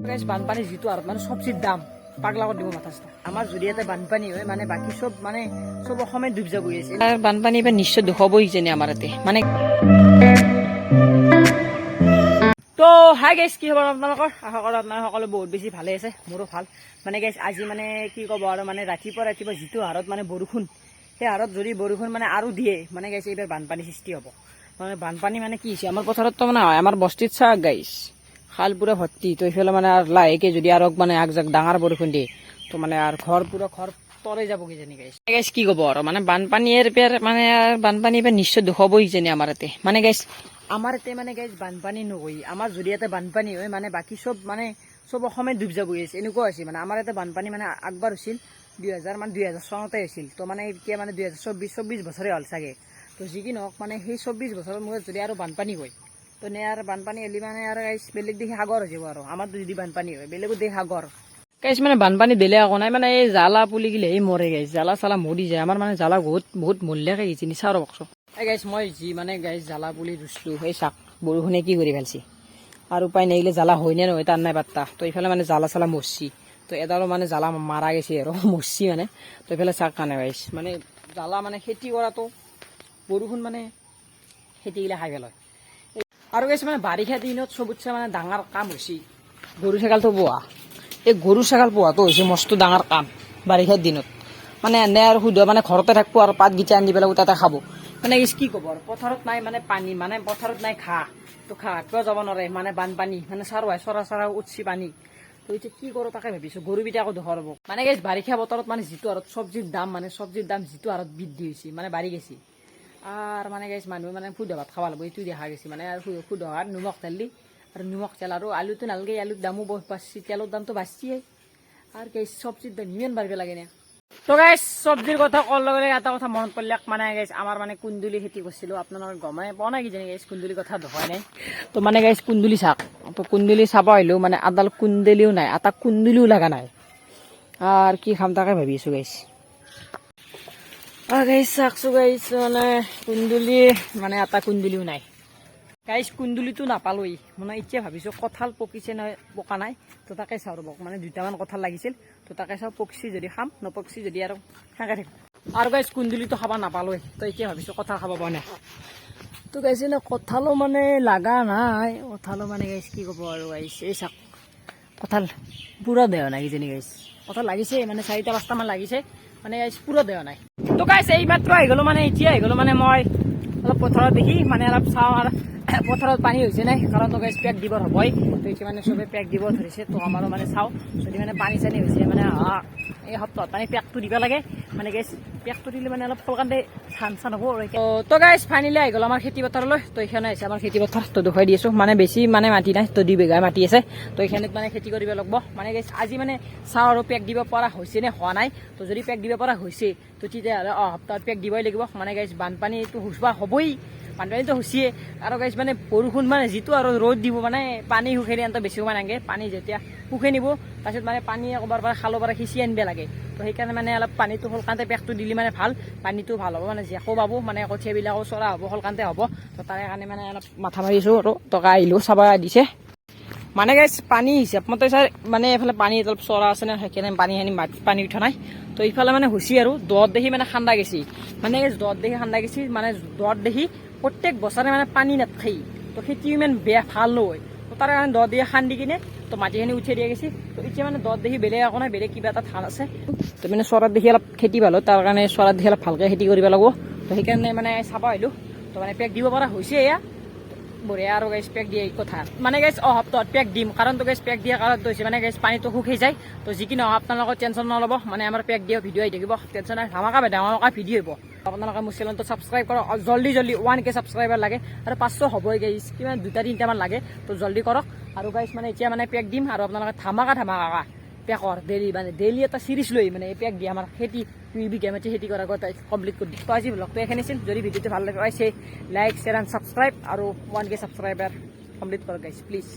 Guys বানপানী যিটো আৰু মানে চব্জিৰ দাম পাগলা কৰি দিব মাথা চাথা। আমাৰ যদি ইয়াতে বানপানী হয় মানে বাকী চব অসমে ডুব যাব আছে। বানপানী এবাৰ নিশ্চয় দুখবই যেনে আমাৰ ইয়াতে মানে। তো হাই গাইছ, কি খবৰ আপোনালোকৰ? আশা কৰোঁ আপোনালোকে সকলো বহুত বেছি ভালে আছে, মোৰো ভাল। মানে গাইছ আজি মানে কি ক'ব আৰু মানে ৰাতিপুৱা যিটো হাৰত মানে বৰষুণ, সেই হাৰত যদি বৰষুণ মানে আৰু দিয়ে মানে গাইছ এইবাৰ বানপানী সৃষ্টি হ'ব। মানে বানপানী মানে কি হৈছে আমাৰ পথাৰততো মানে হয়, আমাৰ বস্তিত চাহ গাইছ খাল পুৰা ভৰ্তি। তো এইফালে মানে আৰু লাহেকে যদি আৰু মানে আগজাক ডাঙৰ বৰষুণ দিয়ে তো মানে আৰু ঘৰ তলে যাব কিজানি গাইছ। গাইছ কি ক'ব আৰু মানে বানপানীৰ মানে বানপানী এবাৰ নিশ্চয় দুখবই কিজানি আমাৰ ইয়াতে। মানে গাইছ আমাৰ ইয়াতে মানে গাইছ বানপানী নহয়, আমাৰ যদি ইয়াতে বানপানী হয় মানে বাকী চব অসমে ডুব যাব আছে, এনেকুৱা হৈছে। মানে আমাৰ ইয়াতে বানপানী মানে আগবাৰ হৈছিল 2000 চনতে হৈছিল। তো মানে এতিয়া মানে 2024 বছৰে হ'ল চাগে। তো যি কি নহওক মানে সেই 24 বছৰৰ মূৰত যদি আৰু বানপানী হয় তো আৰু বানপানী হ'লে মানে আৰু বেলেগ দেশে সাগৰ হৈ যাব। আৰু আমাৰ যদি বানপানী হয় বেলেগৰ দেশ সাগৰ গাইছ। মানে বানপানী দিলে একো নাই, মানে এই জ্বালা পুলি গিলে সেই মৰে গাইছ, জ্বালা চালা মৰি যায়। আমাৰ মানে জ্বালা বহুত মূল্যকে গেছি নিচা আৰু বকছো। এই গাইছ মই যি মানে গাইছ জ্বালা পুলি ৰুইছিলোঁ সেই চাক বৰষুণে কি কৰি পেলাইছে। আৰু উপায় নাহিলে জ্বালা হয় নে নহয় তাৰ নাই পাত্তা। তো এইফালে মানে জ্বালা চালা মৰছি, তো এডালো মানে জ্বালা মাৰা গেছে আৰু মৰছি মানে। তো এইফালে চাক কানে গাইছ মানে জ্বালা মানে খেতি কৰাটো বৰষুণ মানে খেতিগিলা খাই পেলায়। আৰু গাইছ মানে বাৰিষা দিনত চবতছে মানে ডাঙৰ কাম হৈছে গৰু ছাগলটো পোহা। এই গৰু ছাগল পোহাটো হৈছে মস্ত ডাঙৰ কাম বাৰিষাৰ দিনত। মানে এনে আৰু শুদ্ধ মানে ঘৰতে থাকিব আৰু পাতকেইটা আনি পেলাই তাতে খাব। মানে কি ক'ব আৰু পথাৰত নাই মানে পানী, মানে পথাৰত নাই ঘাঁহ, তো ঘাঁহ কিয় যাব নোৱাৰে মানে বানপানী মানে চৰা উঠছি পানী। তো এতিয়া কি কৰোঁ তাকে ভাবিছোঁ, গৰুকেইটা আকৌ দখৰ হ'ব। মানে গাইছ বাৰিষা বতৰত মানে যিটো হাৰত চব্জিৰ দাম যিটো হাৰত বৃদ্ধি হৈছে মানে বাঢ়ি গৈছে। আৰু মানে গাইছ মানুহে মানে শুদ্ধ ভাত খাব লাগিব এইটো দেখা গৈছে। মানে আৰু শুদ্ধ ভাত নিমখ ঢালি আৰু নিমখ তেল আৰু আলুটো নালাগে, আলুৰ দামো বহুত বাঢ়ছি, তেলৰ দামটো বাঢ়ছিয়ে। আৰু গাইছ চব্জিৰ দাম ইমান বাঢ়িব লাগে নে? তো গাইছ চব্জিৰ কথা কোৱাৰ লগে লগে এটা কথা মনত পৰিলে, মানে গাইছ আমাৰ মানে কুন্দুলি খেতি কৰিছিলোঁ। আপোনালোকে গমাই পোৱা নাই কিজানি গাইছ, কুন্দুলিৰ কথা দেখাই নাই। তো মানে গাইছ কুন্দুলি চাওক, তো কুন্দুলি চাব আহিলেও মানে আদাল কুন্দুলিও নাই, এটা কুন্দুলিও লগা নাই। আৰু কি খাম তাকে ভাবি আছোঁ গাইছ। গাইছ চাওকচোন গাইছ মানে কুন্দুলি মানে এটা কুন্দুলিও নাই গাইছ। কুন্দুলিটো নাপালোই মানে এতিয়া ভাবিছোঁ কঁঠাল পকিছে নহয়, পকা নাই। তো তাকে চাওঁ ৰ'ব, মানে 2টামান কঁঠাল লাগিছিল। তো তাকে চাওঁ পকছি যদি খাম, নপকছি যদি আৰু সেনেকৈ থাকিম। আৰু গাইছ কুন্দুলিটো খাব নাপালোই, তো এতিয়া ভাবিছোঁ কঁঠাল খাব পৰা নাই। তো গাইছ এনে কঁঠালো মানে লাগা নাই, কঁঠালো মানে গাইছ কি ক'ব আৰু গাইছ। এই চাওক কঁঠাল পুৰা দেৱা নাই কিজানি গাইছ। কঁঠাল লাগিছে মানে 4-5টামান লাগিছে, মানে গাইছ পুৰা দেৱা নাই। তো গাইছ এই মাত্ৰ আহি গ'লো, মানে এতিয়া আহি গ'লো। মানে মই অলপ পথাৰত দেখি মানে অলপ চাওঁ আৰু পথাৰত পানী হৈছে নাই, কাৰণ তো গাইছ পেক দিবৰ হ'বই। তো এতিয়া মানে চবে পেক দিব ধৰিছে, তো আমাৰো মানে চাওঁ যদি মানে পানী চানী হৈছে মানে এই সপ্তাহত মানে পেকটো দিব লাগে। মানে গাইছ পেকটো দিলে মানে অলপ সোনকালে ধান হ'ব আৰু। তো গাইছ ফাইনেলি আহি গ'ল আমাৰ খেতি পথাৰলৈ। তো এইখানে আহিছে আমাৰ খেতি পথাৰ, তো দেখুৱাই দি আছোঁ। মানে বেছি মানে মাটি নাই, তো 2 বিঘা মাটি আছে। তো এইখানেত মানে খেতি কৰিব লাগিব। মানে গাইছ আজি মানে চাওঁ আৰু পেক দিব পৰা হৈছে নে হোৱা নাই। তো যদি পেক দিব পৰা হৈছে তো তেতিয়াহ'লে সপ্তাহত পেক দিবই লাগিব। মানে গাইছ বানপানীটো হুচবা হ'বই, বানপানীটো হৈছিয়ে। আৰু গাইছ মানে বৰষুণ মানে যিটো আৰু ৰ'দ দিব মানে পানী শুকাই দিয়াটো বেছি সময় নালাগে। পানী যেতিয়া শুকাই নিব তাৰপিছত মানে পানী ক'ৰবাৰ পৰা খালৰ পৰা সিঁচি আনিব লাগে। তো সেইকাৰণে মানে অলপ পানীটো সোনকালে পেকটো দিলে মানে ভাল, পানীটো ভাল হ'ব। মানে জেকো পাব, মানে কঠীয়াবিলাকো চৰা হ'ব, সোনকালে হ'ব। তো তাৰে কাৰণে মানে অলপ মাথা মাৰিছোঁ আৰু টকা আহিলেও চাব দিছে। মানে গাইছ পানী হিচাপ মতে চাই মানে এইফালে পানী অলপ চৰা আছে না, সেইকাৰণে পানী উঠা নাই। তো এইফালে মানে হৈছে আৰু দত দেখি মানে খান্দা গেছি, মানে দত দেখি খান্দা গেছি। মানে দত দেখি প্ৰত্যেক বছৰে মানে পানী নাথাকি, তো খেতি ইমান বেয়া ভাল নহয়। তো তাৰ কাৰণে দত দিয়ে খান্দি কিনে তো মাটিখিনি উঠিয়াই দিয়া গৈছে। তো এতিয়া মানে দত দেখি বেলেগ একো নাই, বেলেগ কিবা এটা ধান আছে। তো মানে চৰাত দেখি অলপ খেতি ভাল হয়, তাৰ কাৰণে চৰাত দেখি অলপ ভালকৈ খেতি কৰিব লাগিব। তো সেইকাৰণে মানে চাব আহিলোঁ। তো মানে পেক দিব পৰা হৈছে এয়া বঢ়িয়া। আৰু গাইছ পেক দিয়ে কথা মানে গাইছ সপ্তাহত পেক দিম, কাৰণ তো গাইছ পেক দিয়া কাৰণটো হৈছে মানে গাইছ পানীটো শুকাই যায়। তো যি কি নহওক আপোনালোকৰ টেনশ্যন নল'ব, মানে আমাৰ পেক দিয়া ভিডিঅ' আহি থাকিব, টেনশ্যন নাই। ধামাকা ভিডিঅ' আহিব। আপোনালোকে মোৰ চেনেলটো ছাবস্ক্ৰাইব কৰক, জল্দি 1K ছাবস্ক্ৰাইবাৰ লাগে আৰু 500 হ'বই গাইছ, কিমান 2-3টামান লাগে। তো জল্দি কৰক। আৰু গাইছ মানে এতিয়া মানে পেক দিম আৰু আপোনালোকে ধামাকা পেকৰ ডেইলি এটা চিৰিজ লৈ মানে এই পেক দিয়ে আমাৰ খেতি 2 বিঘা মাটি খেতি কৰাৰ আগত কমপ্লিট কৰি দিম। তো আজি ব্লগটো এখানে আছিল। যদি ভিডিঅ'টো ভাল লাগে লাইক, শ্বেয়াৰ এণ্ড ছাবস্ক্ৰাইব আৰু 1K ছাবস্ক্ৰাইবাৰ কমপ্লিট কৰক গাইছ প্লিজ।